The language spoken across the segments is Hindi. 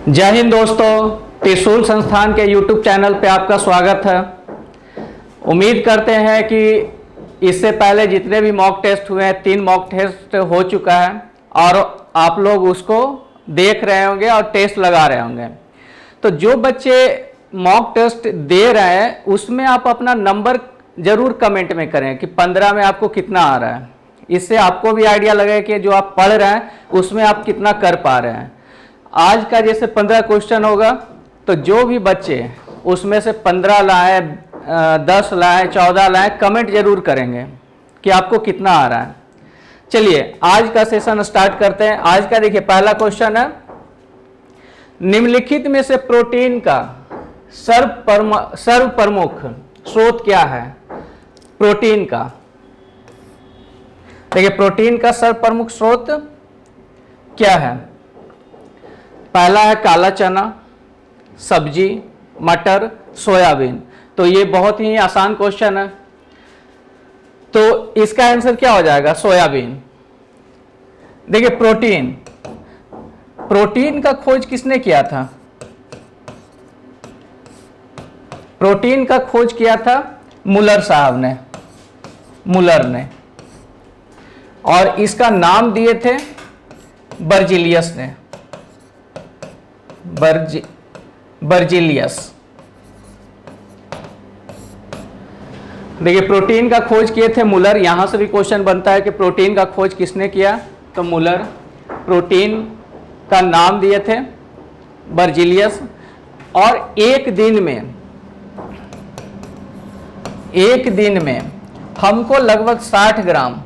जय हिंद दोस्तों, त्रिशूल संस्थान के YouTube चैनल पे आपका स्वागत है। उम्मीद करते हैं कि इससे पहले जितने भी मॉक टेस्ट हुए हैं 3 मॉक टेस्ट हो चुका है और आप लोग उसको देख रहे होंगे और टेस्ट लगा रहे होंगे। तो जो बच्चे मॉक टेस्ट दे रहे हैं उसमें आप अपना नंबर ज़रूर कमेंट में करें कि 15 में आपको कितना आ रहा है। इससे आपको भी आइडिया लगे कि जो आप पढ़ रहे हैं उसमें आप कितना कर पा रहे हैं। आज का जैसे 15 क्वेश्चन होगा तो जो भी बच्चे उसमें से 15 लाए, 10 लाए, 14 लाए, कमेंट जरूर करेंगे कि आपको कितना आ रहा है। चलिए आज का सेशन स्टार्ट करते हैं। आज का देखिए पहला क्वेश्चन है, निम्नलिखित में से प्रोटीन का सर्व प्रमुख स्रोत क्या है? प्रोटीन का देखिए, प्रोटीन का सर्व प्रमुख स्रोत क्या है? पहला है काला चना, सब्जी, मटर, सोयाबीन। तो ये बहुत ही आसान क्वेश्चन है, तो इसका आंसर क्या हो जाएगा? सोयाबीन। देखिए प्रोटीन का खोज किसने किया था? प्रोटीन का खोज किया था मुलर साहब ने, मुलर ने, और इसका नाम दिए थे बर्जीलियस ने, बर्जीलियस। देखिए प्रोटीन का खोज किए थे मुलर। यहां से भी क्वेश्चन बनता है कि प्रोटीन का खोज किसने किया? तो मुलर। प्रोटीन का नाम दिए थे बर्जीलियस। और एक दिन में हमको लगभग 60 ग्राम,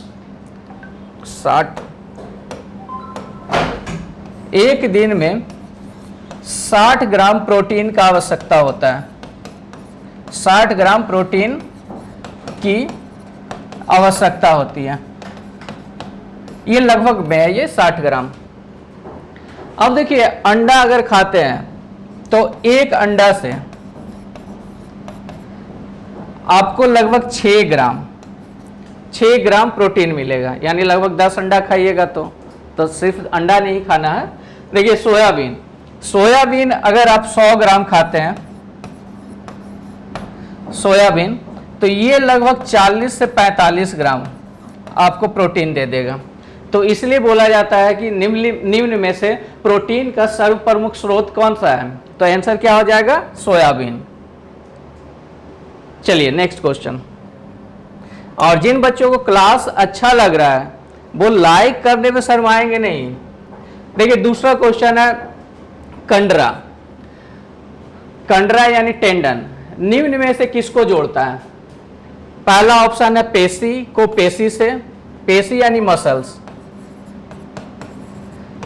एक दिन में 60 ग्राम प्रोटीन का आवश्यकता होता है। 60 ग्राम प्रोटीन की आवश्यकता होती है। ये लगभग में है, ये 60 ग्राम। अब देखिए अंडा अगर खाते हैं तो एक अंडा से आपको लगभग 6 ग्राम प्रोटीन मिलेगा। यानी लगभग 10 अंडा खाइएगा तो सिर्फ अंडा नहीं खाना है। देखिए सोयाबीन अगर आप 100 ग्राम खाते हैं सोयाबीन, तो ये लगभग 40 से 45 ग्राम आपको प्रोटीन दे देगा। तो इसलिए बोला जाता है कि निम्न में से प्रोटीन का सर्व प्रमुख स्रोत कौन सा है? तो आंसर क्या हो जाएगा? सोयाबीन। चलिए नेक्स्ट क्वेश्चन। और जिन बच्चों को क्लास अच्छा लग रहा है वो लाइक करने में शर्माएंगे नहीं। देखिए दूसरा क्वेश्चन है कंडरा यानी टेंडन निम्न में से किसको जोड़ता है? पहला ऑप्शन है पेशी को पेशी से, पेशी यानी मसल्स,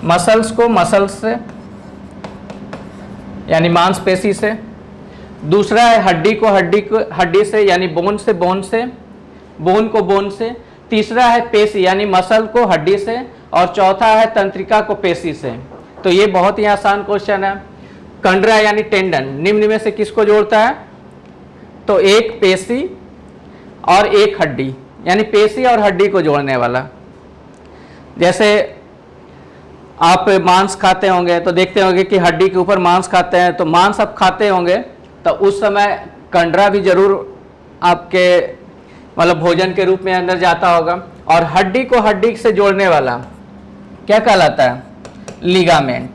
मसल्स को मसल्स से यानी मांसपेशी से। दूसरा है हड्डी को हड्डी से यानी बोन से, बोन को बोन से। तीसरा है पेशी यानी मसल को हड्डी से, और चौथा है तंत्रिका को पेशी से। तो ये बहुत ही आसान क्वेश्चन है। कंडरा यानी टेंडन निम्न में से किसको जोड़ता है? तो एक पेशी और एक हड्डी, यानी पेशी और हड्डी को जोड़ने वाला। जैसे आप मांस खाते होंगे तो देखते होंगे कि हड्डी के ऊपर मांस खाते हैं, तो मांस आप खाते होंगे तो उस समय कंडरा भी जरूर आपके मतलब भोजन के रूप में अंदर जाता होगा। और हड्डी को हड्डी से जोड़ने वाला क्या कहलाता है? लिगामेंट।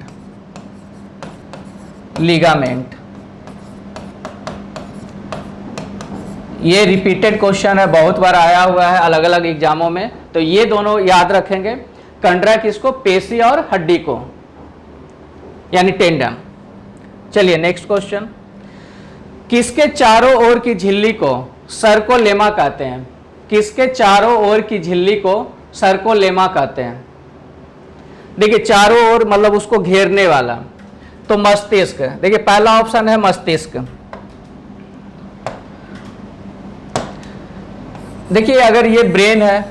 ये रिपीटेड क्वेश्चन है, बहुत बार आया हुआ है अलग अलग एग्जामों में। तो ये दोनों याद रखेंगे, कंडरा किसको? पेशी और हड्डी को, यानी टेंडन। चलिए नेक्स्ट क्वेश्चन। किसके चारों ओर की झिल्ली को सर्कोलेमा कहते हैं? किसके चारों ओर की झिल्ली को सर्कोलेमा कहते हैं? देखिए चारों ओर मतलब उसको घेरने वाला, तो मस्तिष्क। देखिए पहला ऑप्शन है मस्तिष्क। देखिए अगर ये ब्रेन है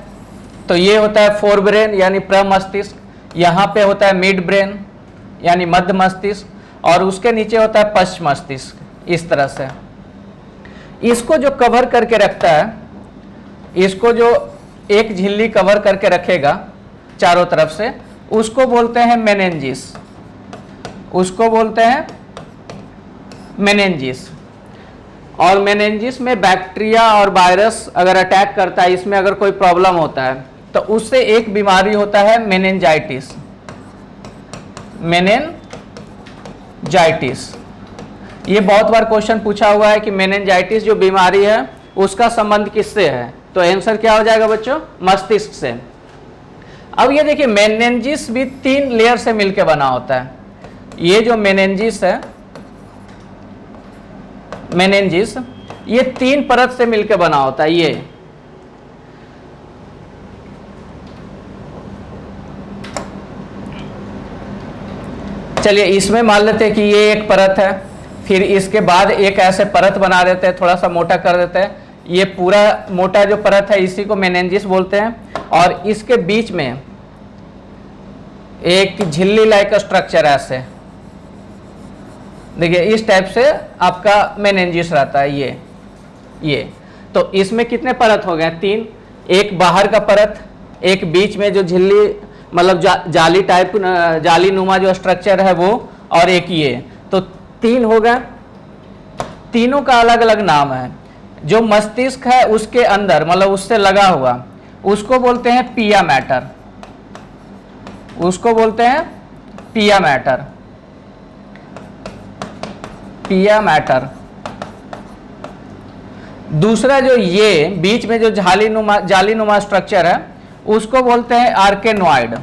तो ये होता है फोर ब्रेन यानी प्रमस्तिष्क। यहाँ पे होता है मिड ब्रेन यानी मध्य मस्तिष्क, और उसके नीचे होता है पश्च मस्तिष्क। इस तरह से इसको जो कवर करके रखता है, इसको जो एक झिल्ली कवर करके रखेगा चारों तरफ से, उसको बोलते हैं मेनिंजिस। उसको बोलते हैं मेनिंजिस। और मेनिंजिस में बैक्टीरिया और वायरस अगर अटैक करता है, इसमें अगर कोई प्रॉब्लम होता है तो उससे एक बीमारी होता है मेनिंजाइटिस। मेनिंजाइटिस, ये बहुत बार क्वेश्चन पूछा हुआ है कि मेनिंजाइटिस जो बीमारी है उसका संबंध किससे है, तो आंसर क्या हो जाएगा बच्चों, मस्तिष्क से। अब ये देखिए मेनिंजिस भी 3 लेयर से मिलकर बना होता है। ये जो मेनिंजिस है, मेनिंजिस ये 3 परत से मिलकर बना होता है। ये चलिए इसमें मान लेते हैं कि ये एक परत है, फिर इसके बाद एक ऐसे परत बना देते हैं, थोड़ा सा मोटा कर देते हैं। ये पूरा मोटा जो परत है इसी को मेनिंजिस बोलते हैं। और इसके बीच में एक झिल्ली लाइक स्ट्रक्चर ऐसे, देखिए इस टाइप से आपका मेनिंजिस रहता है। ये तो इसमें कितने परत हो गए, 3। एक बाहर का परत, एक बीच में जो झिल्ली मतलब जाली टाइप जाली नुमा जो स्ट्रक्चर है वो, और एक ये, तो 3 हो गए। तीनों का अलग अलग नाम है। जो मस्तिष्क है उसके अंदर मतलब उससे लगा हुआ, उसको बोलते हैं पिया मैटर, उसको बोलते हैं पिया मैटर, पिया मैटर। दूसरा जो ये बीच में जो जाली नुमा स्ट्रक्चर है उसको बोलते हैं आर्केनॉइड,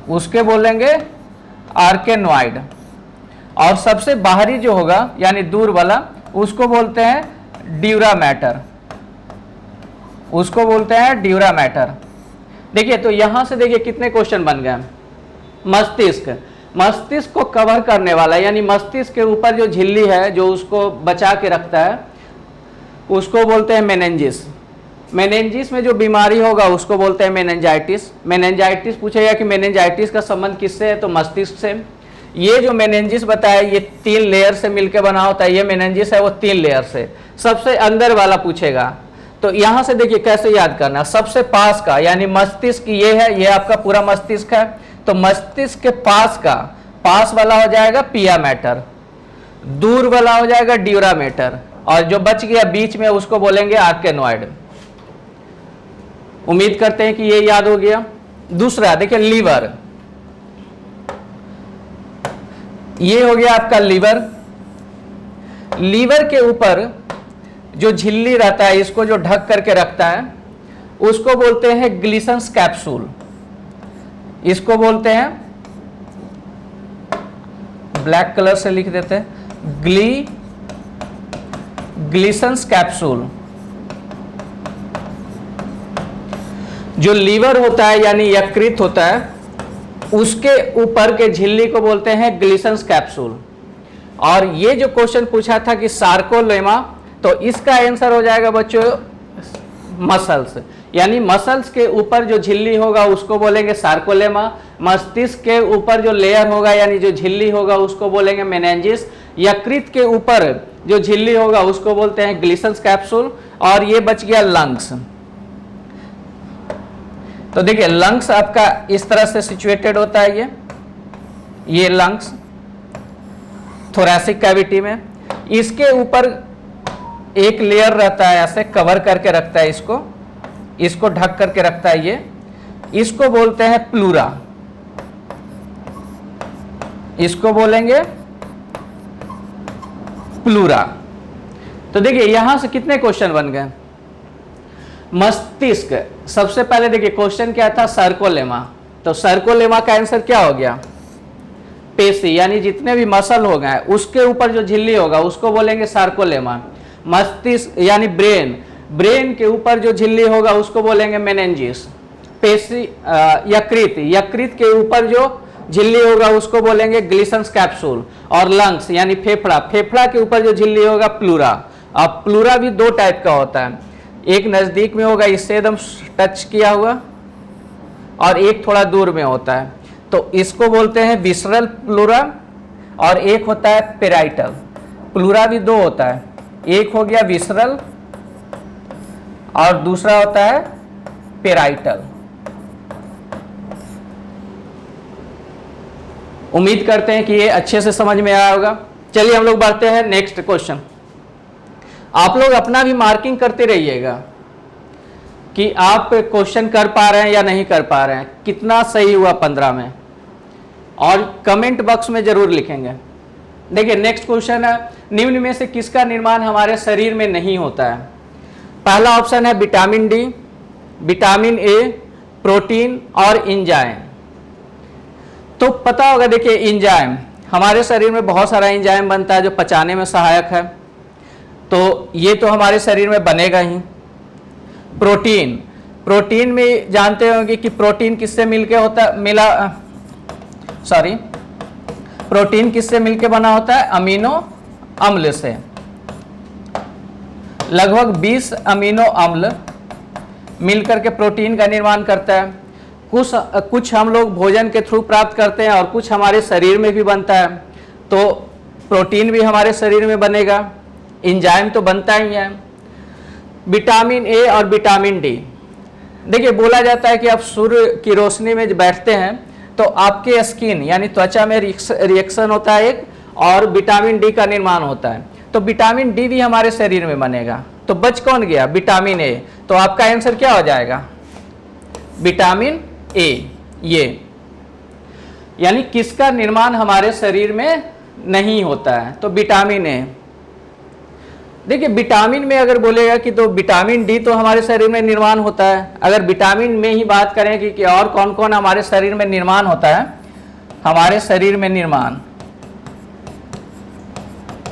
उसके बोलेंगे आर्केनॉइड। और सबसे बाहरी जो होगा यानी दूर वाला उसको बोलते हैं ड्यूरा मैटर, उसको बोलते हैं ड्यूरा मैटर। देखिए तो यहां से देखिए कितने क्वेश्चन बन गए। मस्तिष्क, मस्तिष्क को कवर करने वाला यानी मस्तिष्क के ऊपर जो झिल्ली है जो उसको बचा के रखता है उसको बोलते हैं मेनिंजिस। मेनिंजिस में जो बीमारी होगा उसको बोलते हैं मेनिंजाइटिस। मेनिंजाइटिस पूछेगा कि मेनिंजाइटिस का संबंध किससे है, तो मस्तिष्क से। ये जो मेनिंजिस बताया ये 3 लेयर से मिलकर बना होता है, ये मेनिंजिस है वो 3 लेयर से। सबसे अंदर वाला पूछेगा तो यहां से देखिए कैसे याद करना, सबसे पास का यानी मस्तिष्क ये है, ये आपका पूरा मस्तिष्क है, तो मस्तिष्क के पास का पास वाला हो जाएगा पिया मैटर, दूर वाला हो जाएगा ड्यूरा मैटर, और जो बच गया बीच में उसको बोलेंगे आर्केनॉइड। उम्मीद करते हैं कि ये याद हो गया। दूसरा देखिए लीवर, ये हो गया आपका लीवर। लीवर के ऊपर जो झिल्ली रहता है इसको जो ढक करके रखता है उसको बोलते हैं ग्लिसन्स कैप्सूल, इसको बोलते हैं, ब्लैक कलर से लिख देते हैं, ग्लिसन्स कैप्सूल। जो लीवर होता है यानी यकृत होता है उसके ऊपर के झिल्ली को बोलते हैं ग्लिसन्स कैप्सूल। और ये जो क्वेश्चन पूछा था कि सार्कोलेमा, तो इसका आंसर हो जाएगा बच्चों मसल्स, यानी मसल्स के ऊपर जो झिल्ली होगा उसको बोलेंगे सार्कोलेमा। मस्तिष्क के ऊपर जो लेयर होगा यानी जो झिल्ली होगा उसको बोलेंगे मेनिंजिस। यकृत के ऊपर जो झिल्ली होगा उसको बोलते हैं ग्लिसन्स कैप्सूल। और ये बच गया लंग्स। तो देखिए लंग्स आपका इस तरह से सिचुएटेड होता है, ये लंग्स थोरैसिक कैविटी में, इसके ऊपर एक लेयर रहता है ऐसे कवर करके रखता है, इसको ढक करके रखता है, ये इसको बोलते हैं प्लूरा, इसको बोलेंगे प्लूरा। तो देखिए यहां से कितने क्वेश्चन बन गए। मस्तिष्क, सबसे पहले देखिए क्वेश्चन क्या था, सर्कोलेमा, तो सर्कोलेमा का आंसर क्या हो गया, पेशी, यानी जितने भी मसल हो गए उसके ऊपर जो झिल्ली होगा उसको बोलेंगे सार्कोलेमा। मस्तिष्क यानी ब्रेन, ब्रेन के ऊपर जो झिल्ली होगा उसको बोलेंगे मेनिंजिस। पेशी यकृत, यकृत के ऊपर जो झिल्ली होगा उसको बोलेंगे ग्लिसन्स कैप्सूल। और लंग्स यानी फेफड़ा, फेफड़ा के ऊपर जो झिल्ली होगा प्लूरा। अब प्लूरा भी 2 टाइप का होता है, एक नजदीक में होगा इससे एकदम टच किया हुआ, और एक थोड़ा दूर में होता है, तो इसको बोलते हैं विसरल प्लूरा, और एक होता है पेराइटल। प्लूरा भी 2 होता है, एक हो गया विसरल और दूसरा होता है पेराइटल। उम्मीद करते हैं कि ये अच्छे से समझ में आया होगा। चलिए हम लोग बढ़ते हैं नेक्स्ट क्वेश्चन। आप लोग अपना भी मार्किंग करते रहिएगा कि आप क्वेश्चन कर पा रहे हैं या नहीं कर पा रहे हैं, कितना सही हुआ 15 में, और कमेंट बॉक्स में जरूर लिखेंगे। देखिए नेक्स्ट क्वेश्चन है, निम्न में से किसका निर्माण हमारे शरीर में नहीं होता है? पहला ऑप्शन है vitamin D, vitamin A, protein और एंजाइम। तो पता होगा, देखिए एंजाइम, हमारे शरीर में बहुत सारा एंजाइम बनता है जो पचाने में सहायक है, तो ये तो हमारे शरीर में बनेगा ही। प्रोटीन, प्रोटीन में जानते होंगे कि प्रोटीन किससे मिलके होता प्रोटीन किससे मिलके बना होता है? अमीनो अम्ल से। लगभग 20 अमीनो अम्ल मिलकर के प्रोटीन का निर्माण करता है। कुछ हम लोग भोजन के थ्रू प्राप्त करते हैं और कुछ हमारे शरीर में भी बनता है, तो प्रोटीन भी हमारे शरीर में बनेगा, एंजाइम तो बनता ही है। विटामिन ए और विटामिन डी, देखिए बोला जाता है कि आप सूर्य की रोशनी में बैठते हैं तो आपके स्किन यानी त्वचा में रिएक्शन होता है एक, और विटामिन डी का निर्माण होता है, तो विटामिन डी भी हमारे शरीर में बनेगा। तो बच कौन गया? Vitamin A. तो आपका आंसर क्या हो जाएगा? Vitamin A. ये यानी किसका निर्माण हमारे शरीर में नहीं होता है? तो विटामिन ए। देखिए विटामिन में अगर बोलेगा कि तो विटामिन डी तो हमारे शरीर में निर्माण होता है। अगर विटामिन में ही बात करें कि और कौन कौन हमारे शरीर में निर्माण होता है, हमारे शरीर में निर्माण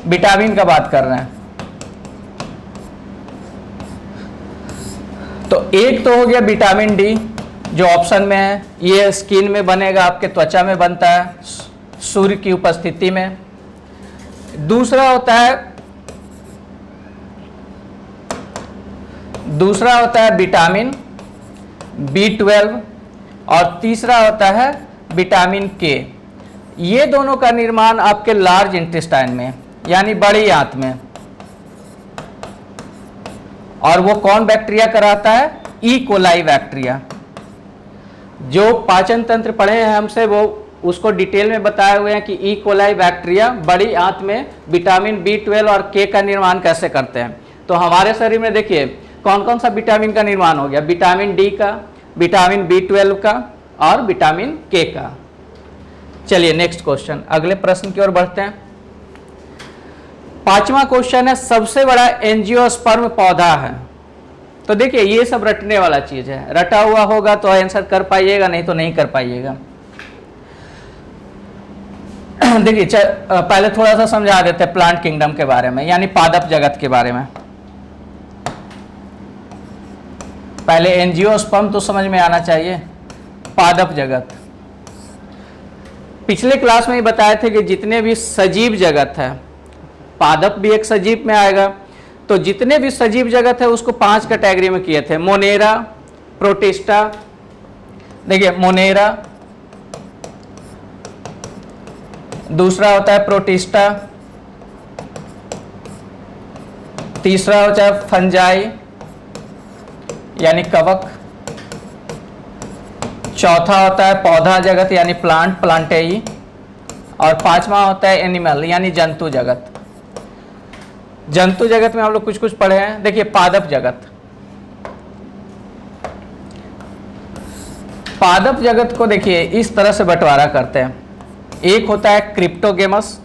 विटामिन का बात कर रहे हैं, तो एक तो हो गया विटामिन डी जो ऑप्शन में है, ये स्किन में बनेगा, आपके त्वचा में बनता है सूर्य की उपस्थिति में। दूसरा होता है विटामिन B12 और तीसरा होता है विटामिन के। ये दोनों का निर्माण आपके लार्ज इंटेस्टाइन में यानी बड़ी आंत में, और वो कौन बैक्टीरिया कराता है? E coli bacteria. जो पाचन तंत्र पढ़े हैं हमसे वो उसको डिटेल में बताए हुए हैं कि ई कोलाई बैक्टीरिया बड़ी आंत में विटामिन B12 और के का निर्माण कैसे करते हैं। तो हमारे शरीर में देखिए कौन कौन सा विटामिन का निर्माण हो गया? विटामिन डी का, विटामिन B12 का और विटामिन के का। चलिए नेक्स्ट क्वेश्चन, अगले प्रश्न की ओर बढ़ते हैं। 5वां क्वेश्चन है, सबसे बड़ा एंजियोस्पर्म पौधा है। तो देखिए ये सब रटने वाला चीज है, रटा हुआ होगा तो आंसर कर पाइएगा, नहीं तो नहीं कर पाइएगा। देखिए पहले थोड़ा सा समझा देते हैं प्लांट किंगडम के बारे में, यानी पादप जगत के बारे में। पहले एंजियोस्पर्म तो समझ में आना चाहिए। पादप जगत, पिछले क्लास में ही बताए थे कि जितने भी सजीव जगत है, पादप भी एक सजीव में आएगा, तो जितने भी सजीव जगत है उसको 5 कैटेगरी में किए थे। मोनेरा, प्रोटिस्टा, देखिए मोनेरा, दूसरा होता है प्रोटिस्टा, तीसरा होता है फंजाई यानी कवक, चौथा होता है पौधा जगत यानी प्लांट, प्लांटेई, और 5वां होता है एनिमल यानी जंतु जगत। जंतु जगत में हम लोग कुछ कुछ पढ़े हैं। देखिए पादप जगत, पादप जगत को देखिए इस तरह से बंटवारा करते हैं। एक होता है क्रिप्टोगेमस,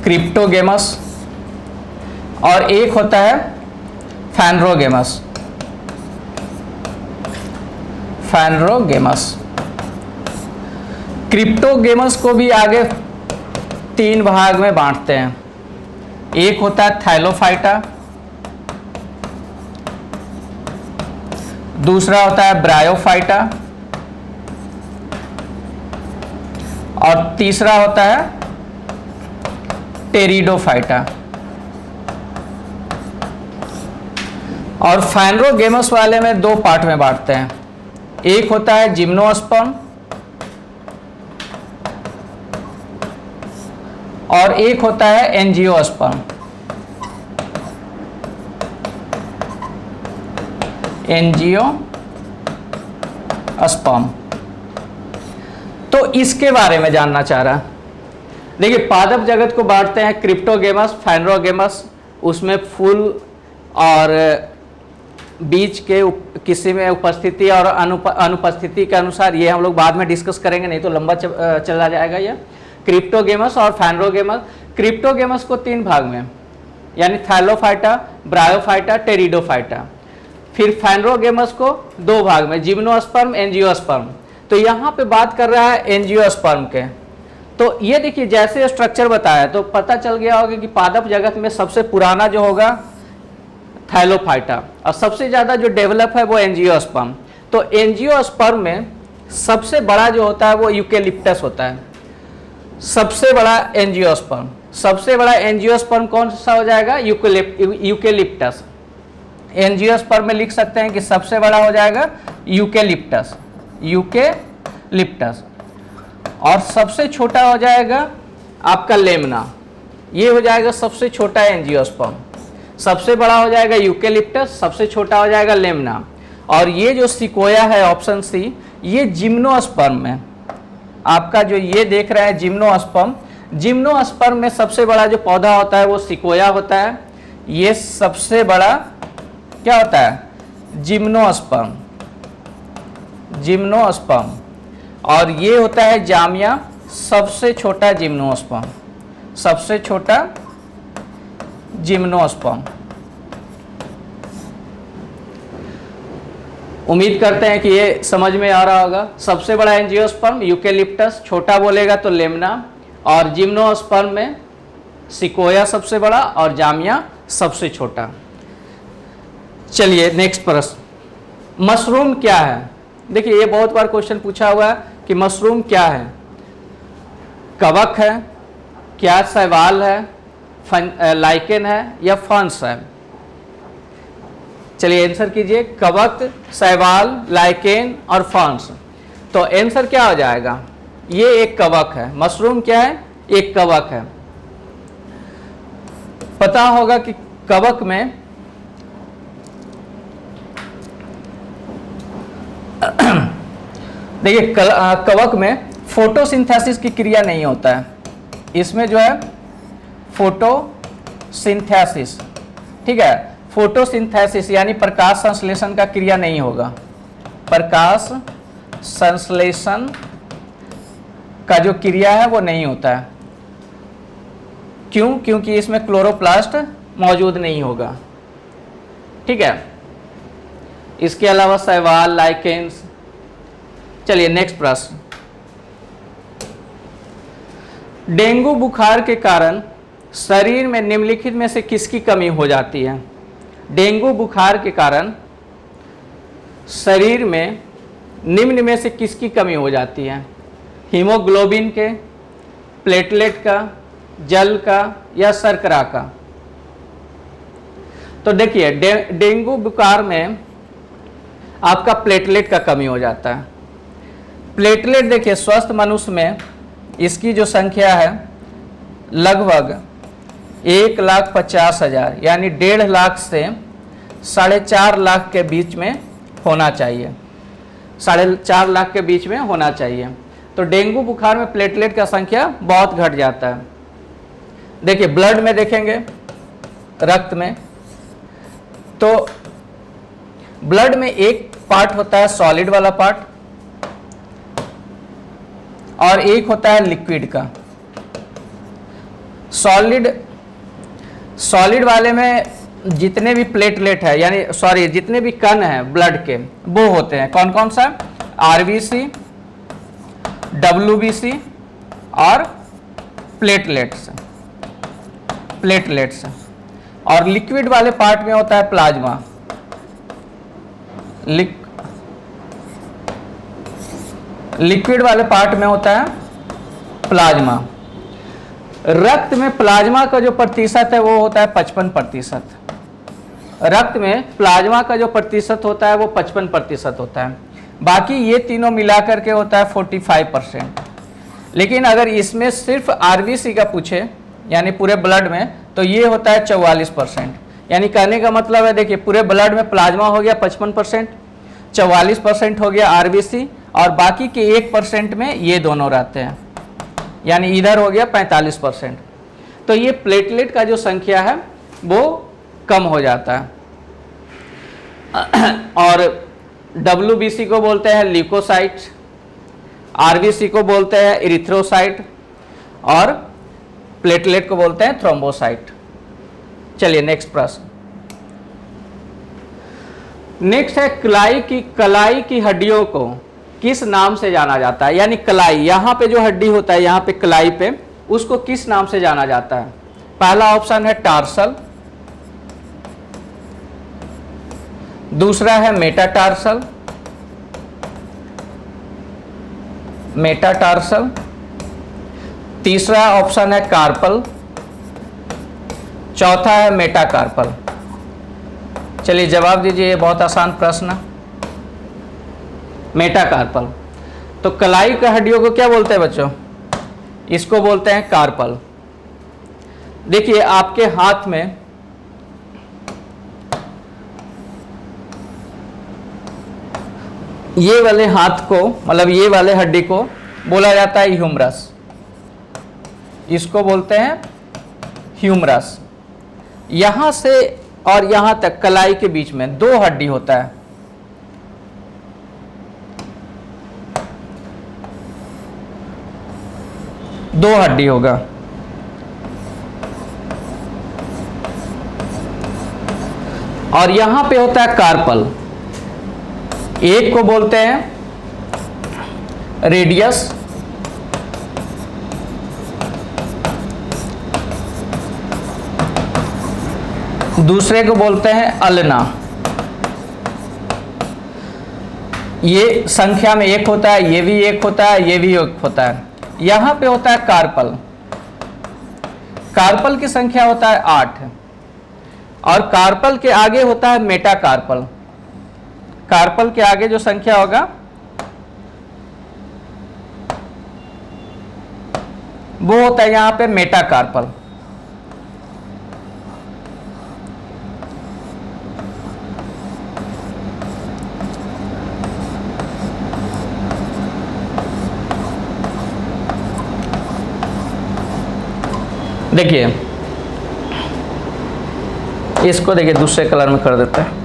क्रिप्टोगेमस, और एक होता है फैनरोगेमस, फैनरोगेमस। क्रिप्टोगेमस को भी आगे 3 भाग में बांटते हैं। एक होता है थैलोफाइटा, दूसरा होता है ब्रायोफाइटा, और तीसरा होता है टेरिडोफाइटा। और फैनरोगेमस वाले में 2 पार्ट में बांटते हैं। एक होता है जिम्नोस्पर्म और एक होता है एंजियोस्पर्म। एंजियोस्पर्म। तो इसके बारे में जानना चाह रहा। देखिए पादप जगत को बांटते हैं क्रिप्टोगेमस, फाइनरोगेमस, उसमें फूल और बीज के किसी में उपस्थिति और अनुपस्थिति के अनुसार, ये हम लोग बाद में डिस्कस करेंगे, नहीं तो लंबा चला जाएगा यह। क्रिप्टोगेमस और फाइनरोगेमस। क्रिप्टोगेमस को 3 भाग में, यानी थैलोफाइटा, ब्रायोफाइटा, टेरिडोफाइटा। फिर फाइनरोगेमस को 2 भाग में, जिम्नोस्पर्म, एंजियोस्पर्म। तो यहाँ पे बात कर रहा है एंजियोस्पर्म के। तो ये देखिए जैसे स्ट्रक्चर बताया तो पता चल गया होगा कि पादप जगत में सबसे पुराना जो होगा थैलोफाइटा, और सबसे ज़्यादा जो डेवलप है वो एंजियोस्पर्म। तो एंजियोस्पर्म में सबसे बड़ा जो होता है वो यूकेलिप्टस होता है, सबसे बड़ा एंजियोस्पर्म। सबसे बड़ा एंजियोस्पर्म कौन सा हो जाएगा? यूकेलिप्टस। एंजियोस्पर्म में लिख सकते हैं कि सबसे बड़ा हो जाएगा यूकेलिप्टस, यूकेलिप्टस। और सबसे छोटा हो जाएगा आपका लेमना, ये हो जाएगा सबसे छोटा एंजियोस्पर्म। सबसे बड़ा हो जाएगा यूकेलिप्टस, सबसे छोटा हो जाएगा लेमना। और ये जो सिकोया है ऑप्शन सी, ये जिम्नोस्पर्म में आपका जो ये देख रहे हैं जिम्नोस्पर्म, जिम्नोस्पर्म में सबसे बड़ा जो पौधा होता है वो सिकोया होता है। ये सबसे बड़ा क्या होता है? Gymnosperm, gymnosperm. और ये होता है जामिया, सबसे छोटा जिम्नोस्पर्म, सबसे छोटा जिम्नोस्पर्म। उम्मीद करते हैं कि ये समझ में आ रहा होगा। सबसे बड़ा एंजियोस्पर्म यूकेलिप्टस, छोटा बोलेगा तो लेमना, और जिम्नोस्पर्म में सिकोया सबसे बड़ा और जामिया सबसे छोटा। चलिए नेक्स्ट प्रश्न, मशरूम क्या है? देखिए ये बहुत बार क्वेश्चन पूछा हुआ है कि मशरूम क्या है? कवक है, क्या शैवाल है, लाइकेन है या फंस है? चलिए आंसर कीजिए, कवक, शैवाल, लाइकेन और फंस। तो आंसर क्या हो जाएगा? ये एक कवक है। मशरूम क्या है? एक कवक है। पता होगा कि कवक में देखिए कवक में फोटोसिंथेसिस की क्रिया नहीं होता है। इसमें जो है फोटोसिंथेसिस, ठीक है, फोटोसिंथेसिस यानी प्रकाश संश्लेषण का क्रिया नहीं होगा। प्रकाश संश्लेषण का जो क्रिया है वो नहीं होता है। क्यों? क्योंकि इसमें क्लोरोप्लास्ट मौजूद नहीं होगा, ठीक है। इसके अलावा शैवाल, लाइकेन्स। चलिए नेक्स्ट प्रश्न, डेंगू बुखार के कारण शरीर में निम्नलिखित में से किसकी कमी हो जाती है? डेंगू बुखार के कारण शरीर में निम्न में से किसकी कमी हो जाती है? हीमोग्लोबिन के, प्लेटलेट का, जल का या शर्करा का? तो देखिए डेंगू बुखार में आपका प्लेटलेट का कमी हो जाता है। प्लेटलेट देखिए स्वस्थ मनुष्य में इसकी जो संख्या है लगभग 1,50,000 यानी 1.5 लाख से 4.5 लाख के बीच में होना चाहिए, 4.5 लाख के बीच में होना चाहिए। तो डेंगू बुखार में प्लेटलेट का संख्या बहुत घट जाता है। देखिए ब्लड में देखेंगे, रक्त में, तो ब्लड में एक पार्ट होता है सॉलिड वाला पार्ट और एक होता है लिक्विड का। सॉलिड वाले में जितने भी प्लेटलेट है यानी जितने भी कण हैं ब्लड के वो होते हैं कौन कौन सा? आरबीसी, डब्ल्यूबीसी और प्लेटलेट्स। और लिक्विड वाले पार्ट में होता है प्लाज्मा। लिक्विड वाले पार्ट में होता है प्लाज्मा। रक्त में प्लाज्मा का जो प्रतिशत है वो होता है 55%। रक्त में प्लाज्मा का जो प्रतिशत होता है वो 55% होता है। बाकी ये तीनों मिलाकर के होता है 45%। लेकिन अगर इसमें सिर्फ आरबीसी का पूछे यानी पूरे ब्लड में तो ये होता है 44%। यानी कहने का मतलब है, देखिए पूरे ब्लड में प्लाज्मा हो गया 55%, 44% हो गया आरबीसी, और बाकी के 1% में ये दोनों रहते हैं, यानी इधर हो गया 45%। तो ये प्लेटलेट का जो संख्या है वो कम हो जाता है। और डब्ल्यूबीसी को बोलते हैं ल्यूकोसाइट, आरबीसी को बोलते हैं इरिथ्रोसाइट, और प्लेटलेट को बोलते हैं थ्रोम्बोसाइट। चलिए नेक्स्ट प्रश्न। नेक्स्ट है कलाई की हड्डियों को किस नाम से जाना जाता है, यानी कलाई, यहाँ पे जो हड्डी होता है यहाँ पे कलाई पे, उसको किस नाम से जाना जाता है। पहला ऑप्शन है टार्सल, दूसरा है मेटाटार्सल, तीसरा ऑप्शन है कार्पल, चौथा है मेटाकार्पल। चलिए जवाब दीजिए, ये बहुत आसान प्रश्न। मेटाकार्पल। तो कलाई की हड्डियों को क्या बोलते हैं बच्चों, इसको बोलते हैं कार्पल। देखिए आपके हाथ में ये वाले हाथ को, मतलब ये वाले हड्डी को बोला जाता है ह्यूमरस, इसको बोलते हैं ह्यूमरस। यहां से और यहां तक कलाई के बीच में 2 हड्डी होता है, दो हड्डी होगा। और यहां पे होता है कार्पल, एक को बोलते हैं रेडियस, दूसरे को बोलते हैं अल्ना। ये संख्या में एक होता है, ये भी एक होता है, ये भी एक होता है। यहां पे होता है कार्पल, कार्पल की संख्या होता है 8, और कार्पल के आगे होता है मेटाकार्पल। कार्पल के आगे जो संख्या होगा वो होता है यहां पे मेटाकार्पल। देखिए इसको देखिए दूसरे कलर में कर देते हैं।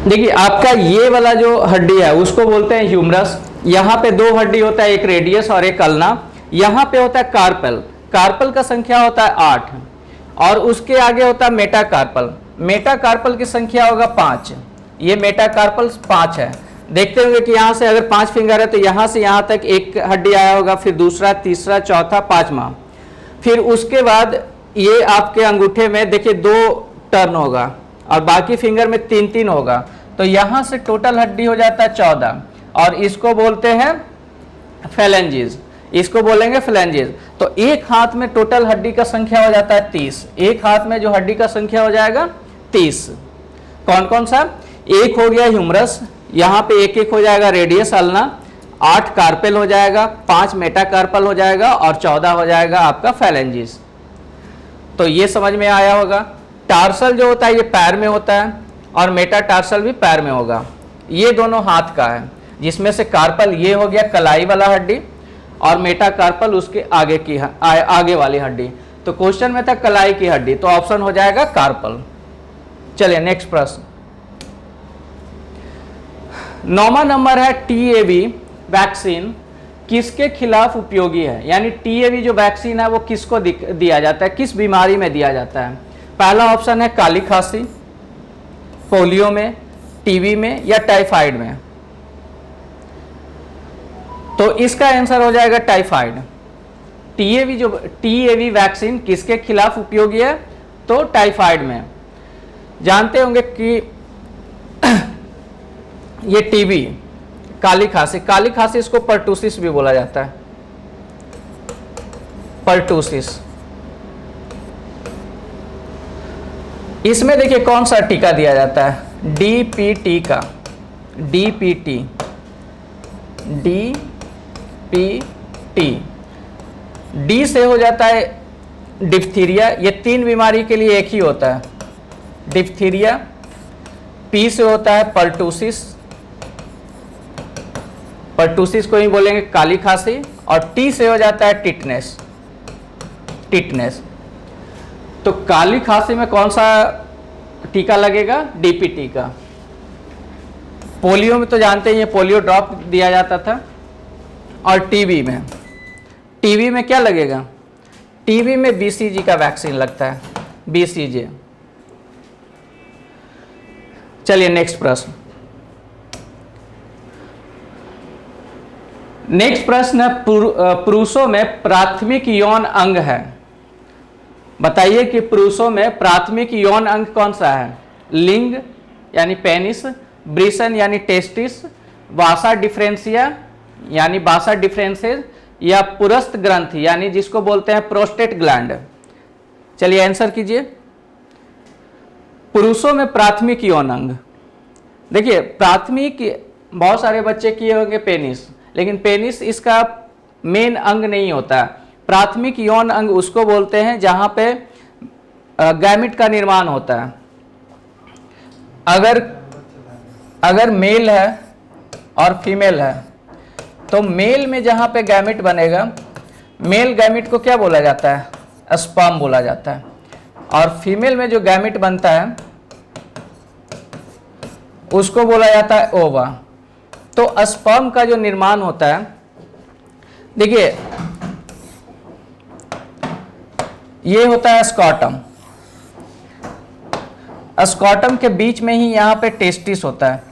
देखिए आपका ये वाला जो हड्डी है उसको बोलते हैं ह्यूमरस। यहाँ पे 2 हड्डी होता है, एक रेडियस और एक अल्ना। यहाँ पे होता है कार्पल, कार्पल का संख्या होता है 8, और उसके आगे होता है मेटाकार्पल। मेटाकार्पल की संख्या होगा 5, ये मेटाकार्पल 5 है। देखते होंगे कि यहाँ से अगर 5 फिंगर है तो यहाँ से यहाँ तक एक हड्डी आया होगा, फिर दूसरा, तीसरा, चौथा, 5वां। फिर उसके बाद ये आपके अंगूठे में देखिए 2 टर्न होगा, और बाकी फिंगर में 3-3 होगा। तो यहाँ से टोटल हड्डी हो जाता है 14, और इसको बोलते हैं फेलेंजेस, इसको बोलेंगे फेलेंजेस। तो एक हाथ में टोटल हड्डी का संख्या हो जाता है 30, एक हाथ में जो हड्डी का संख्या हो जाएगा 30। कौन कौन सा, एक हो गया ह्यूमरस, यहाँ पे एक एक हो जाएगा रेडियस अल्ना, 8 कार्पेल हो जाएगा, 5 मेटाकार्पल हो जाएगा, और 14 हो जाएगा आपका फेलेंजेस। तो ये समझ में आया होगा। टार्सल जो होता है ये पैर में होता है, और मेटाटार्सल भी पैर में होगा। ये दोनों हाथ का है, जिसमें से कार्पल ये हो गया कलाई वाला हड्डी, और मेटाकार्पल उसके आगे की आगे वाली हड्डी। तो क्वेश्चन में था कलाई की हड्डी, तो ऑप्शन हो जाएगा कार्पल। चलिए नेक्स्ट प्रश्न। 9वां नंबर है टीएवी वैक्सीन किसके खिलाफ उपयोगी है, यानी टीएवी जो वैक्सीन है वो किसको दिया जाता है, किस बीमारी में दिया जाता है। पहला ऑप्शन है काली खांसी, पोलियो में, टीबी में, या टाइफाइड में। तो इसका आंसर हो जाएगा टाइफाइड। टीएवी वैक्सीन किसके खिलाफ उपयोगी है, तो टाइफाइड में। जानते होंगे कि ये टीबी, काली खांसी इसको पर्टूसिस भी बोला जाता है, पर्टूसिस। इसमें देखिए कौन सा टीका दिया जाता है, डीपीटी का, डीपीटी, डीपीटी। डी से हो जाता है डिप्थीरिया, ये 3 बीमारी के लिए एक ही होता है, डिप्थीरिया। पी से होता है पर्टूसिस, पर्टूसिस को ही बोलेंगे काली खांसी। और टी से हो जाता है टिटनेस, टिटनेस। तो काली खांसी में कौन सा टीका लगेगा, डीपीटी का। पोलियो में तो जानते हैं पोलियो ड्रॉप दिया जाता था। और टीबी में, टीबी में क्या लगेगा, टीबी में बीसीजी का वैक्सीन लगता है, बीसीजी। चलिए नेक्स्ट प्रश्न। नेक्स्ट प्रश्न, पुरुषों में प्राथमिक यौन अंग है। बताइए कि पुरुषों में प्राथमिक यौन अंग कौन सा है, लिंग यानी पेनिस, ब्रिसन यानी टेस्टिस, वासा डिफरेंसिया यानी वासा डिफरेंसेस, या पुरस्थ ग्रंथि यानी जिसको बोलते हैं प्रोस्टेट ग्लैंड। चलिए आंसर कीजिए। पुरुषों में प्राथमिक यौन अंग, देखिए प्राथमिक बहुत सारे बच्चे किए होंगे पेनिस, लेकिन पेनिस इसका मेन अंग नहीं होता। प्राथमिक यौन अंग उसको बोलते हैं जहां पे गैमिट का निर्माण होता है। अगर मेल है और फीमेल है, तो मेल में जहां पे गैमिट बनेगा, मेल गैमिट को क्या बोला जाता है, स्पर्म बोला जाता है। और फीमेल में जो गैमिट बनता है उसको बोला जाता है ओवा। तो स्पर्म का जो निर्माण होता है, देखिए ये होता है स्कॉटम, स्कॉटम के बीच में ही यहाँ पे टेस्टिस होता है।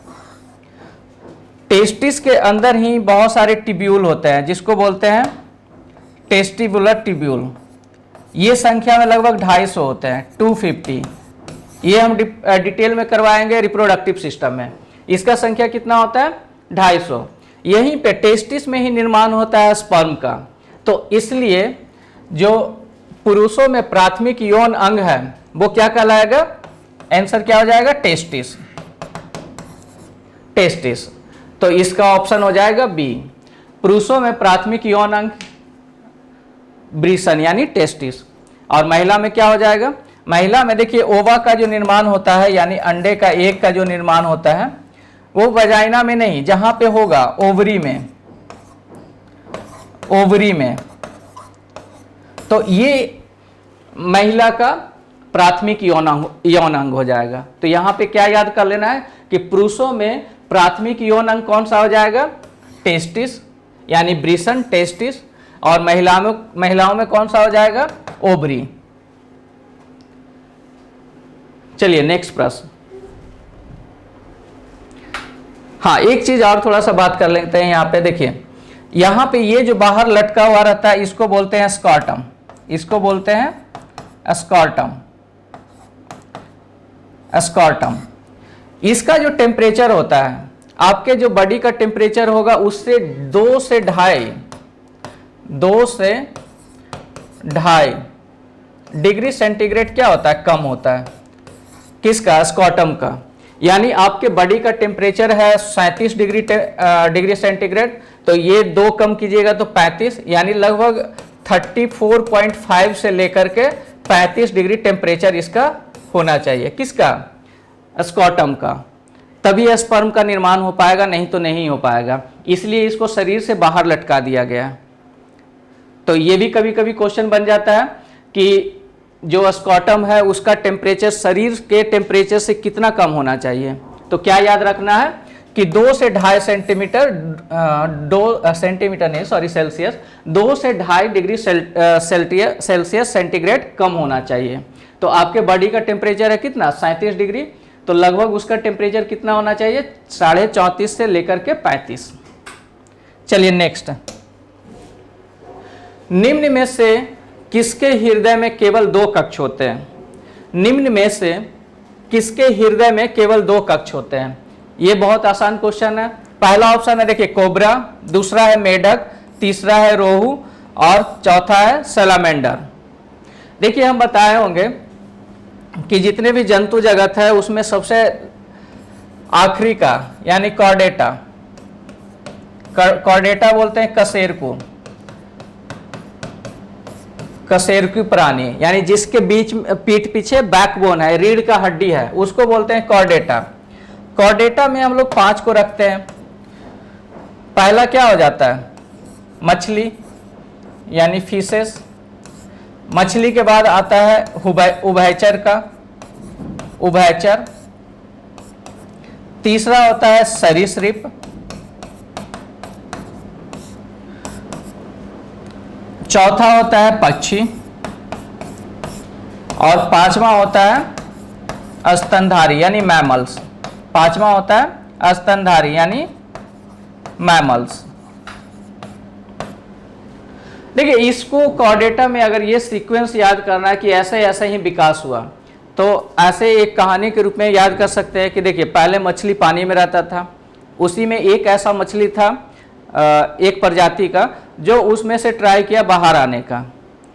टेस्टिस के अंदर ही बहुत सारे टिब्यूल होते हैं जिसको बोलते हैं टेस्टिबुलर टिब्यूल। ये संख्या में लगभग 250 होते हैं, 250। ये हम डिटेल में करवाएंगे रिप्रोडक्टिव सिस्टम में। इसका संख्या कितना होता है, 250। यहीं पे टेस्टिस में ही निर्माण होता है स्पर्म का। तो इसलिए जो पुरुषों में प्राथमिक यौन अंग है वो क्या कहलाएगा, आंसर क्या हो जाएगा, टेस्टिस, टेस्टिस। तो इसका ऑप्शन हो जाएगा बी। पुरुषों में प्राथमिक यौन अंग ब्रिसन यानी टेस्टिस। और महिला में क्या हो जाएगा, महिला में देखिए ओवा का जो निर्माण होता है यानी अंडे का एग का जो निर्माण होता है वो वजाइना में नहीं, जहां पे होगा ओवरी में, ओवरी में। तो ये महिला का प्राथमिक यौन अंग हो जाएगा। तो यहां पे क्या याद कर लेना है कि पुरुषों में प्राथमिक यौन अंग कौन सा हो जाएगा, टेस्टिस यानी ब्रिसन, टेस्टिस। और महिलाओं में कौन सा हो जाएगा, ओवरी। चलिए नेक्स्ट प्रश्न। हाँ, एक चीज और थोड़ा सा बात कर लेते हैं। यहाँ पे देखिए, यहाँ पे ये जो बाहर लटका हुआ रहता है इसको बोलते हैं स्कॉटम, इसको बोलते हैं स्कॉटम, स्कॉटम। इसका जो टेम्परेचर होता है, आपके जो बॉडी का टेम्परेचर होगा उससे 2 से 2.5 डिग्री सेंटीग्रेड क्या होता है, कम होता है। किसका, स्कॉटम का। यानी आपके बॉडी का टेम्परेचर है 37 डिग्री सेंटीग्रेड, तो ये 2 कम कीजिएगा तो 35, यानी लगभग 34.5 से लेकर के 35 डिग्री टेम्परेचर इसका होना चाहिए। किसका, स्कॉटम का। तभी स्पर्म का निर्माण हो पाएगा, नहीं तो नहीं हो पाएगा। इसलिए इसको शरीर से बाहर लटका दिया गया। तो ये भी कभी कभी क्वेश्चन बन जाता है कि जो स्कॉटम है उसका टेम्परेचर शरीर के टेम्परेचर से कितना कम होना चाहिए। तो क्या याद रखना है कि 2 से 2.5 सेंटीमीटर, 2 सेंटीमीटर नहीं सॉरी सेल्सियस, 2 से 2.5 डिग्री सेल्सियस सेंटीग्रेड कम होना चाहिए। तो आपके बॉडी का टेम्परेचर है कितना, 37 डिग्री, तो लगभग उसका टेम्परेचर कितना होना चाहिए, 34.5 से लेकर के 35। चलिए नेक्स्ट। निम्न में से किसके हृदय में केवल 2 कक्ष होते हैं, निम्न में से किसके हृदय में केवल 2 कक्ष होते हैं। ये बहुत आसान क्वेश्चन है। पहला ऑप्शन है देखिए कोबरा, दूसरा है मेढक, तीसरा है रोहू और चौथा है सैलामेंडर। देखिए हम बताए होंगे कि जितने भी जंतु जगत है उसमें सबसे आखिरी का यानी कॉर्डेटा, कॉर्डेटा बोलते हैं कशेर को, कशेरुकी प्राणी यानी जिसके बीच पीठ पीछे बैकबोन है, रीढ़ का हड्डी है, उसको बोलते हैं कॉर्डेटा। कॉर्डेटा में हम लोग 5 को रखते हैं। पहला क्या हो जाता है? मछली यानी फिशेस। मछली के बाद आता है उभयचर का, उभयचर। तीसरा होता है सरीसृप। चौथा होता है पक्षी और पांचवा होता है स्तनधारी यानी मैमल्स। पांचवा होता है स्तनधारी यानी मैमल्स। देखिए, इसको कॉर्डेटा में अगर ये सीक्वेंस याद करना है कि ऐसे ऐसे ही विकास हुआ, तो ऐसे एक कहानी के रूप में याद कर सकते हैं कि देखिए, पहले मछली पानी में रहता था, उसी में एक ऐसा मछली था एक प्रजाति का जो उसमें से ट्राई किया बाहर आने का।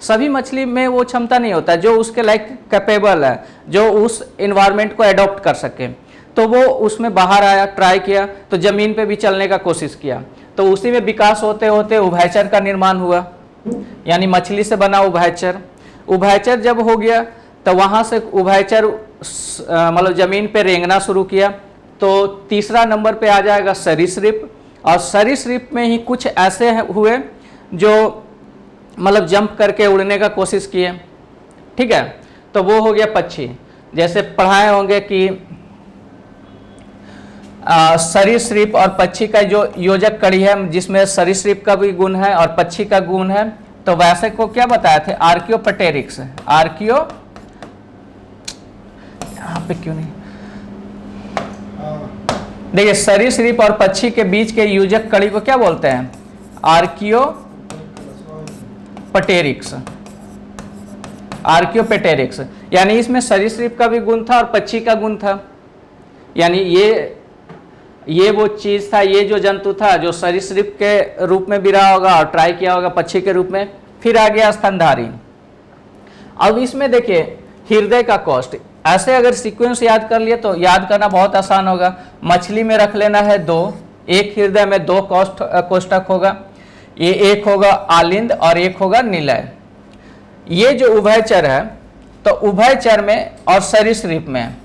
सभी मछली में वो क्षमता नहीं होता जो उसके लाइक कैपेबल है, जो उस इन्वायरमेंट को एडॉप्ट कर सके, तो वो उसमें बाहर आया, ट्राई किया, तो जमीन पे भी चलने का कोशिश किया, तो उसी में विकास होते होते उभयचर का निर्माण हुआ, यानी मछली से बना उभयचर। उभयचर जब हो गया तो वहाँ से उभयचर मतलब जमीन पे रेंगना शुरू किया, तो तीसरा नंबर पे आ जाएगा सरीसृप। और सरीसृप में ही कुछ ऐसे हुए जो मतलब जंप करके उड़ने का कोशिश किए, ठीक है, तो वो हो गया पक्षी। जैसे पढ़ाए होंगे कि सरीसृप और पक्षी का जो योजक कड़ी है, जिसमें सरीसृप का भी गुण है और पक्षी का गुण है, तो वैसे को क्या बताए थे? आर्कियोपटेरिक्स। आर्कियो, यहाँ पे क्यों नहीं, देखिए सरीसृप और पक्षी के बीच के योजक कड़ी को क्या बोलते हैं? आर्कियोपटेरिक्स। आर्कियोपटेरिक्स यानी इसमें सरीसृप का भी गुण था और पक्षी का गुण था, यानी ये वो चीज था, ये जो जंतु था जो सरीसृप के रूप में भी रहा होगा और ट्राई किया होगा पक्षी के रूप में। फिर आ गया स्तनधारी। अब इसमें देखिए हृदय का कोष्ठ, ऐसे अगर सीक्वेंस याद कर लिए तो याद करना बहुत आसान होगा। मछली में रख लेना है 2, एक हृदय में 2 कोष्ठक होगा, ये एक होगा आलिंद और एक होगा निलय। ये जो उभयचर है, तो उभयचर में और सरीसृप में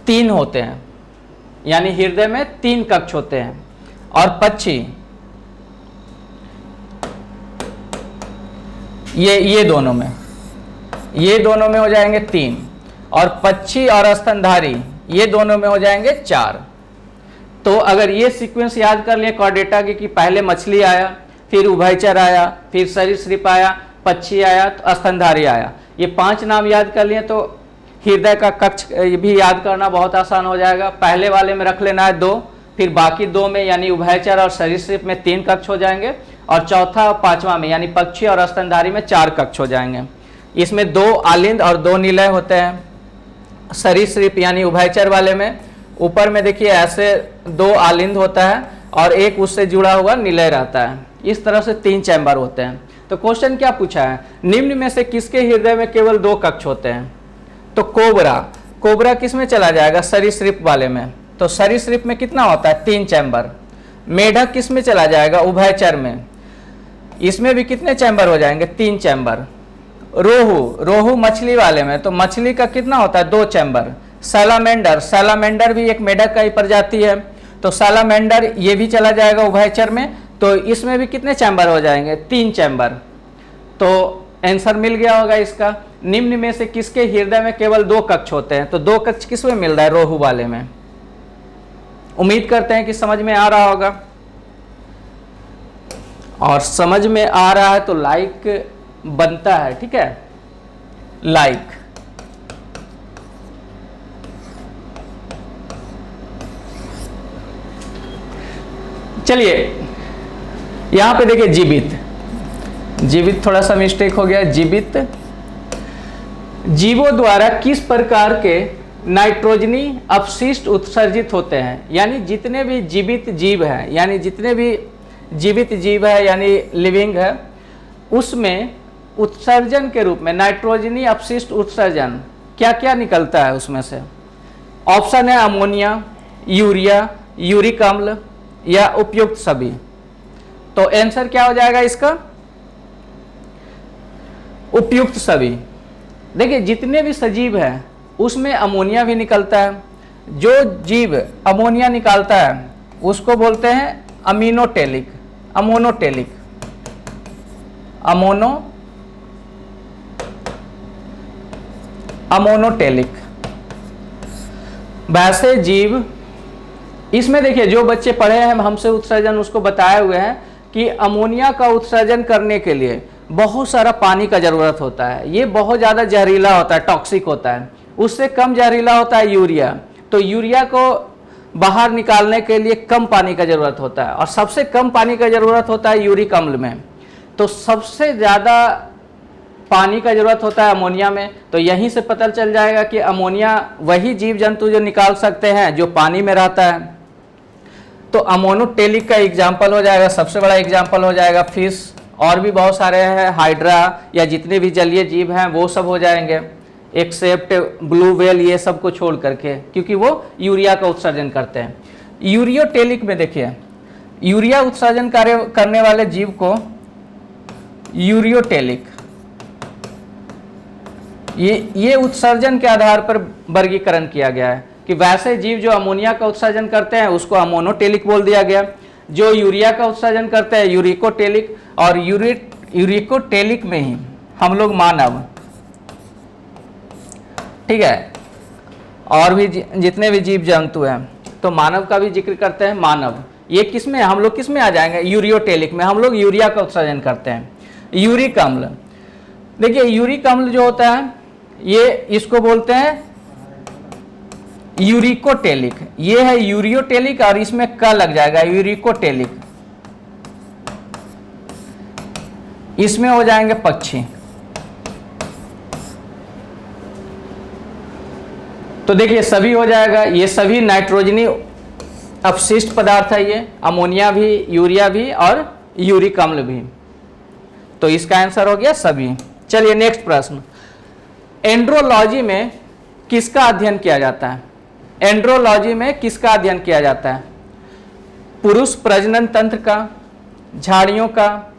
3 होते हैं, यानी हृदय में 3 कक्ष होते हैं, और पक्षी ये दोनों में हो जाएंगे 3, और पक्षी और स्तनधारी ये दोनों में हो जाएंगे 4। तो अगर ये सीक्वेंस याद कर लिए कॉर्डेटा की कि पहले मछली आया, फिर उभयचर आया, फिर सरीसृप आया, पक्षी आया, तो स्तनधारी आया, ये 5 नाम याद कर लिए तो हृदय का कक्ष भी याद करना बहुत आसान हो जाएगा। पहले वाले में रख लेना है 2, फिर बाकी 2 में यानी उभयचर और सरीसृप में 3 कक्ष हो जाएंगे, और चौथा और 5वां में यानी पक्षी और स्तनधारी में 4 कक्ष हो जाएंगे। इसमें 2 आलिंद और 2 निलय होते हैं। सरीसृप यानी उभयचर वाले में ऊपर में देखिए ऐसे 2 आलिंद होता है और एक उससे जुड़ा हुआ निलय रहता है। इस तरह से 3 चैम्बर होते हैं। तो क्वेश्चन क्या पूछा है? निम्न में से किसके हृदय में केवल 2 कक्ष होते हैं? तो कोबरा किस में चला जाएगा? सरीसृप वाले में। तो सरीसृप में कितना होता है? 3 चैम्बर। मेढक किस में चला जाएगा? उभयचर में। इसमें भी कितने चैम्बर हो जाएंगे? 3 चैम्बर। रोहू मछली वाले में, तो मछली का कितना होता है? 2 चैम्बर। सैलामेंडर भी एक मेढक का ही प्रजाति है, तो सैलामेंडर ये भी चला जाएगा उभयचर में, तो इसमें भी कितने चैम्बर हो जाएंगे? 3 चैम्बर। तो आंसर मिल गया होगा इसका। निम्न में से किसके हृदय में केवल 2 कक्ष होते हैं? तो 2 कक्ष किस में मिल रहा है? रोहू वाले में। उम्मीद करते हैं कि समझ में आ रहा होगा, और समझ में आ रहा है तो लाइक बनता है, ठीक है, लाइक। चलिए यहां पे देखिए जीवित थोड़ा सा मिस्टेक हो गया। जीवित जीवों द्वारा किस प्रकार के नाइट्रोजनी अपशिष्ट उत्सर्जित होते हैं? यानी जितने भी जीवित जीव है, यानी जितने भी जीवित जीव है यानी लिविंग है, उसमें उत्सर्जन के रूप में नाइट्रोजनी अपशिष्ट उत्सर्जन क्या क्या निकलता है उसमें से? ऑप्शन है अमोनिया, यूरिया, यूरिक अम्ल या उपयुक्त सभी। तो आंसर क्या हो जाएगा इसका? उपयुक्त सभी। देखिए जितने भी सजीव हैं उसमें अमोनिया भी निकलता है। जो जीव अमोनिया निकालता है उसको बोलते हैं अमीनोटेलिक, अमोनोटेलिक, अमोनोटेलिक। वैसे जीव इसमें देखिए जो बच्चे पढ़े हैं हमसे उत्सर्जन उसको बताए हुए हैं कि अमोनिया का उत्सर्जन करने के लिए बहुत सारा पानी का ज़रूरत होता है। ये बहुत ज़्यादा जहरीला होता है, टॉक्सिक होता है। उससे कम जहरीला होता है यूरिया। तो यूरिया को बाहर निकालने के लिए कम पानी का ज़रूरत होता है और सबसे कम पानी का ज़रूरत होता है यूरिक अम्ल में। तो सबसे ज़्यादा पानी का ज़रूरत होता है अमोनिया में। तो यहीं से पता चल जाएगा कि अमोनिया वही जीव जंतु जो निकाल सकते हैं जो पानी में रहता है। तो अमोनोटेलिक का एग्जाम्पल हो जाएगा, सबसे बड़ा एग्जाम्पल हो जाएगा फिश। और भी बहुत सारे हैं, हाइड्रा या जितने भी जलीय जीव हैं वो सब हो जाएंगे, एक्सेप्ट ब्लू व्हेल, ये सब को छोड़ करके, क्योंकि वो यूरिया का उत्सर्जन करते हैं। यूरियोटेलिक में देखिए यूरिया उत्सर्जन कार्य करने वाले जीव को यूरियोटेलिक, ये उत्सर्जन के आधार पर वर्गीकरण किया गया है कि वैसे जीव जो अमोनिया का उत्सर्जन करते हैं उसको अमोनोटेलिक बोल दिया गया, जो यूरिया का उत्सर्जन करते हैं यूरिकोटेलिक, और यूरिकोटेलिक में ही हम लोग मानव, ठीक है, और भी जितने भी जीव जंतु हैं तो मानव का भी जिक्र करते हैं। मानव ये किस में, हम लोग किस में आ जाएंगे? यूरियोटेलिक में। हम लोग यूरिया का उत्सर्जन करते हैं। यूरिक अम्ल, देखिए यूरिक अम्ल जो होता है ये इसको बोलते हैं यूरिकोटेलिक। ये है यूरियोटेलिक और इसमें क लग जाएगा, यूरिकोटेलिक। इसमें हो जाएंगे पक्षी। तो देखिए सभी हो जाएगा, ये सभी नाइट्रोजनी अपशिष्ट पदार्थ है, ये अमोनिया भी, यूरिया भी और यूरिक अम्ल भी। तो इसका आंसर हो गया सभी। चलिए नेक्स्ट प्रश्न, एंड्रोलॉजी में किसका अध्ययन किया जाता है? एंड्रोलॉजी में किसका अध्ययन किया जाता है? पुरुष प्रजनन तंत्र का, झाड़ियों का,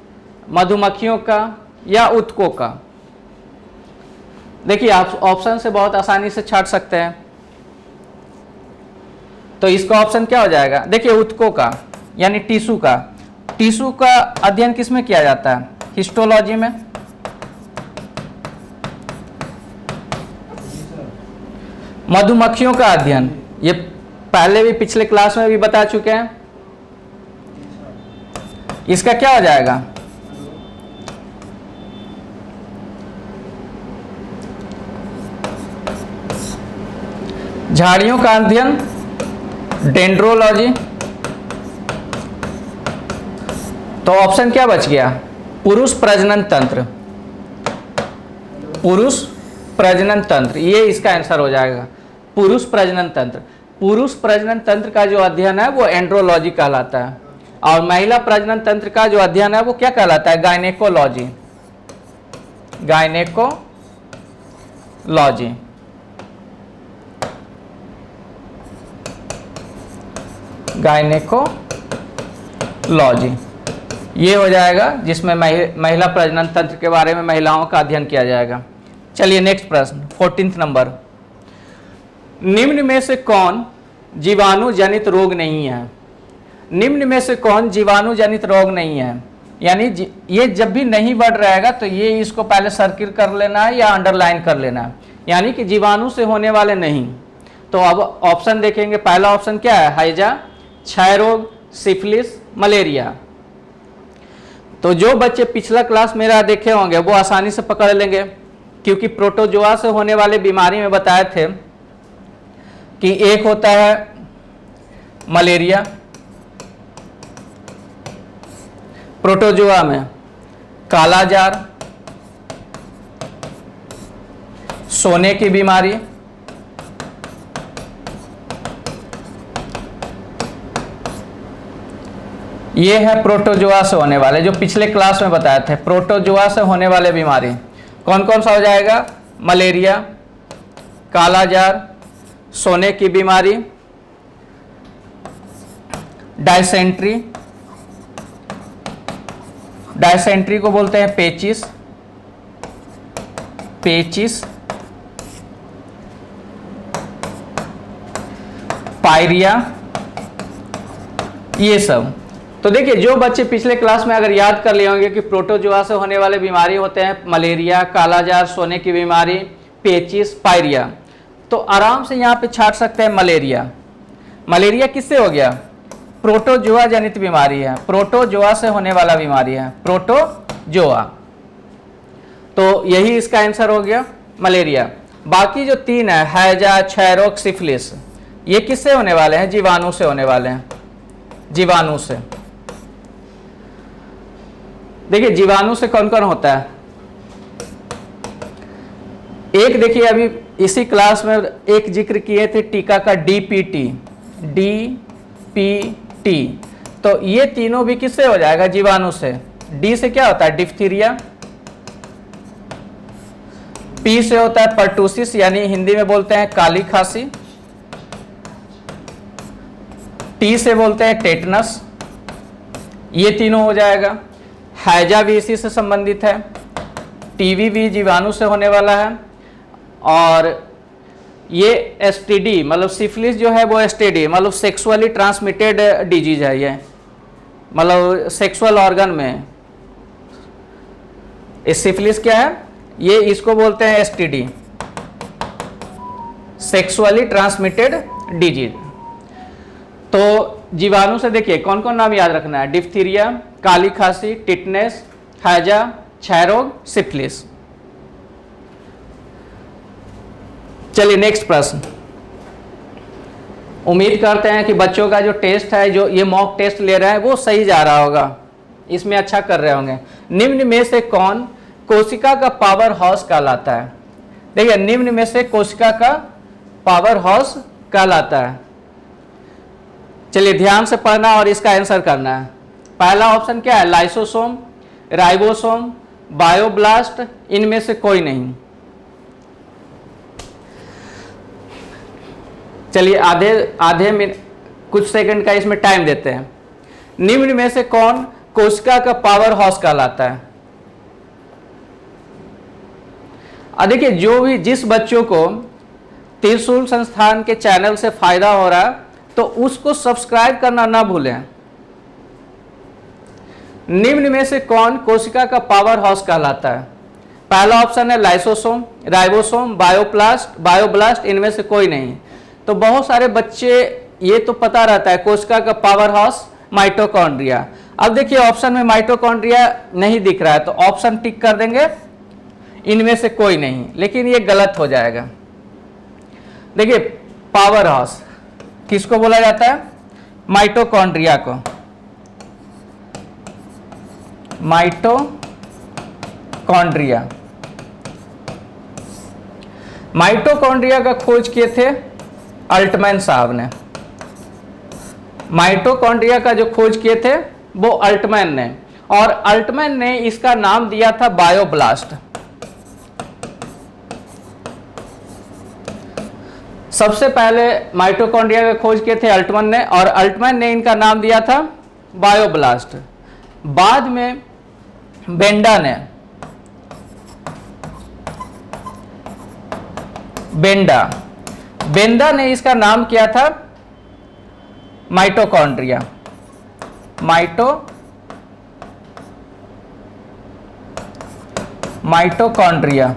मधुमक्खियों का या ऊतकों का? देखिए आप ऑप्शन से बहुत आसानी से छाट सकते हैं। तो इसका ऑप्शन क्या हो जाएगा? देखिए ऊतकों का यानी टिश्यू का। टिश्यू का अध्ययन किसमें किया जाता है? हिस्टोलॉजी में। मधुमक्खियों का अध्ययन, ये पहले भी पिछले क्लास में भी बता चुके हैं। इसका क्या हो जाएगा? झाड़ियों का अध्ययन डेंड्रोलॉजी। तो ऑप्शन क्या बच गया? पुरुष प्रजनन तंत्र, पुरुष प्रजनन तंत्र, ये इसका आंसर हो जाएगा, पुरुष प्रजनन तंत्र। पुरुष प्रजनन तंत्र का जो अध्ययन है वो एंड्रोलॉजी कहलाता है और महिला प्रजनन तंत्र का जो अध्ययन है वो क्या कहलाता है? Gynaecology, gynaecology. गायनेकोलॉजी ये हो जाएगा जिसमें महिला प्रजनन तंत्र के बारे में महिलाओं का अध्ययन किया जाएगा। चलिए नेक्स्ट प्रश्न 14 नंबर, निम्न में से कौन जीवाणु जनित रोग नहीं है? निम्न में से कौन जीवाणु जनित रोग नहीं है? यानी ये जब भी नहीं बढ़ रहेगा तो ये इसको पहले सर्किल कर लेना है या अंडरलाइन कर लेना है, यानी कि जीवाणु से होने वाले नहीं। तो अब ऑप्शन देखेंगे, पहला ऑप्शन क्या है? हैजा, क्षय रोग, सिफिलिस, मलेरिया। तो जो बच्चे पिछला क्लास मेरा देखे होंगे वो आसानी से पकड़ लेंगे, क्योंकि प्रोटोजोआ से होने वाले बीमारी में बताए थे कि एक होता है मलेरिया, प्रोटोजोआ में कालाजार, सोने की बीमारी, ये है प्रोटोजोआ से होने वाले, जो पिछले क्लास में बताए थे। प्रोटोजोआ से होने वाले बीमारी कौन कौन सा हो जाएगा? मलेरिया, कालाजार, सोने की बीमारी, डायसेंट्री, डायसेंट्री को बोलते हैं पेचिस, पेचिस, पायरिया, ये सब। तो देखिए जो बच्चे पिछले क्लास में अगर याद कर लिए होंगे कि प्रोटोजोआ से होने वाले बीमारी होते हैं मलेरिया, कालाजार, सोने की बीमारी, पेचिस, पायरिया, तो आराम से यहाँ पे छाट सकते हैं मलेरिया। मलेरिया किससे हो गया? प्रोटोजोआ जनित बीमारी है, प्रोटोजोआ से होने वाला बीमारी है, प्रोटोजोआ। तो यही इसका आंसर हो गया मलेरिया। बाकी जो तीन है हैजा, क्षय रोग, सिफिलिस, ये किससे होने वाले हैं? जीवाणु से होने वाले हैं, जीवाणु से। देखिए जीवाणु से कौन कौन होता है? एक देखिए अभी इसी क्लास में एक जिक्र किए थे टीका का, डीपीटी, डीपीटी। तो ये तीनों भी किससे हो जाएगा? जीवाणु से। डी से क्या होता है? डिफ्थीरिया। पी से होता है पर्टूसिस, यानी हिंदी में बोलते हैं काली खांसी। टी से बोलते हैं टेटनस। ये तीनों हो जाएगा। हैजा भी इसी से संबंधित है, टीवी भी जीवाणु से होने वाला है, और ये एसटीडी मतलब सिफिलिस जो है वो एसटीडी मतलब सेक्सुअली ट्रांसमिटेड डिजीज है। ये मतलब सेक्सुअल ऑर्गन में इस सिफिलिस क्या है? ये इसको बोलते हैं एसटीडी, सेक्सुअली ट्रांसमिटेड डिजीज। तो जीवाणु से देखिए कौन कौन नाम याद रखना है? डिफ्थीरिया, काली खांसी, टिटनेस, हैजा, क्षय रोग, सिफिलिस। चलिए नेक्स्ट प्रश्न। उम्मीद करते हैं कि बच्चों का जो टेस्ट है, जो ये मॉक टेस्ट ले रहे हैं, वो सही जा रहा होगा, इसमें अच्छा कर रहे होंगे। निम्न में से कौन कोशिका का पावर हाउस कहलाता है? देखिए निम्न में से कोशिका का पावर हाउस कहलाता है। चलिए ध्यान से पढ़ना और इसका आंसर करना है। पहला ऑप्शन क्या है? लाइसोसोम, राइबोसोम, बायोब्लास्ट, इनमें से कोई नहीं। चलिए आधे मिनट कुछ सेकंड का इसमें टाइम देते हैं। निम्न में से कौन कोशिका का पावर हाउस कहलाता है? देखिए जो भी जिस बच्चों को त्रिशूल संस्थान के चैनल से फायदा हो रहा है तो उसको सब्सक्राइब करना ना भूलें। निम्न में से कौन कोशिका का पावर हाउस कहलाता है? पहला ऑप्शन है लाइसोसोम, राइबोसोम, बायोब्लास्ट, इनमें से कोई नहीं। तो बहुत सारे बच्चे ये तो पता रहता है कोशिका का पावर हाउस माइटोकॉन्ड्रिया। अब देखिए ऑप्शन में माइटोकॉन्ड्रिया नहीं दिख रहा है तो ऑप्शन टिक कर देंगे, इनमें से कोई नहीं, लेकिन ये गलत हो जाएगा। देखिए पावर हाउस किसको बोला जाता है? माइटोकॉन्ड्रिया को। माइटोकॉन्ड्रिया, माइटोकॉन्ड्रिया का खोज किए थे अल्टमैन साहब ने। माइटोकॉन्ड्रिया का जो खोज किए थे वो अल्टमैन ने, और अल्टमैन ने इसका नाम दिया था बायोब्लास्ट। सबसे पहले माइटोकॉन्ड्रिया का खोज किए थे अल्टमैन ने, और अल्टमैन ने इनका नाम दिया था बायोब्लास्ट। बाद में बेंडा ने इसका नाम किया था माइटोकॉन्ड्रिया। माइटोकॉन्ड्रिया।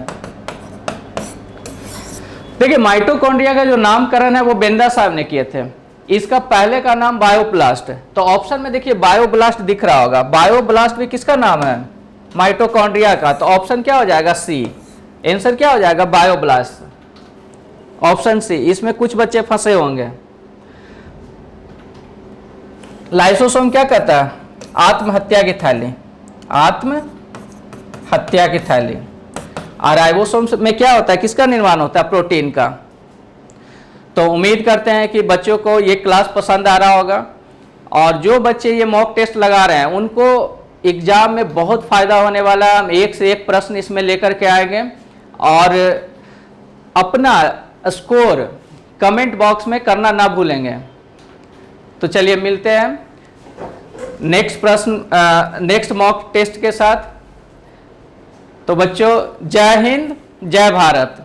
देखिए माइटोकॉन्ड्रिया का जो नामकरण है वो बेंडा साहब ने किए थे। इसका पहले का नाम बायोब्लास्ट है। तो ऑप्शन में देखिए बायोब्लास्ट दिख रहा होगा। बायोब्लास्ट भी किसका नाम है? माइटोकॉन्ड्रिया का। तो ऑप्शन क्या हो जाएगा? सी। आंसर क्या हो जाएगा? बायोब्लास्ट, ऑप्शन सी। इसमें कुछ बच्चे फंसे होंगे। लाइसोसोम क्या कहता है? आत्महत्या की थैली, आत्महत्या की थैली। और राइबोसोम में क्या होता है? किसका निर्माण होता है? प्रोटीन का। तो उम्मीद करते हैं कि बच्चों को ये क्लास पसंद आ रहा होगा, और जो बच्चे ये मॉक टेस्ट लगा रहे हैं उनको एग्जाम में बहुत फायदा होने वाला है। हम एक से एक प्रश्न इसमें लेकर के आएंगे, और अपना स्कोर कमेंट बॉक्स में करना ना भूलेंगे। तो चलिए मिलते हैं नेक्स्ट प्रश्न, नेक्स्ट मॉक टेस्ट के साथ। तो बच्चों, जय हिंद, जय भारत।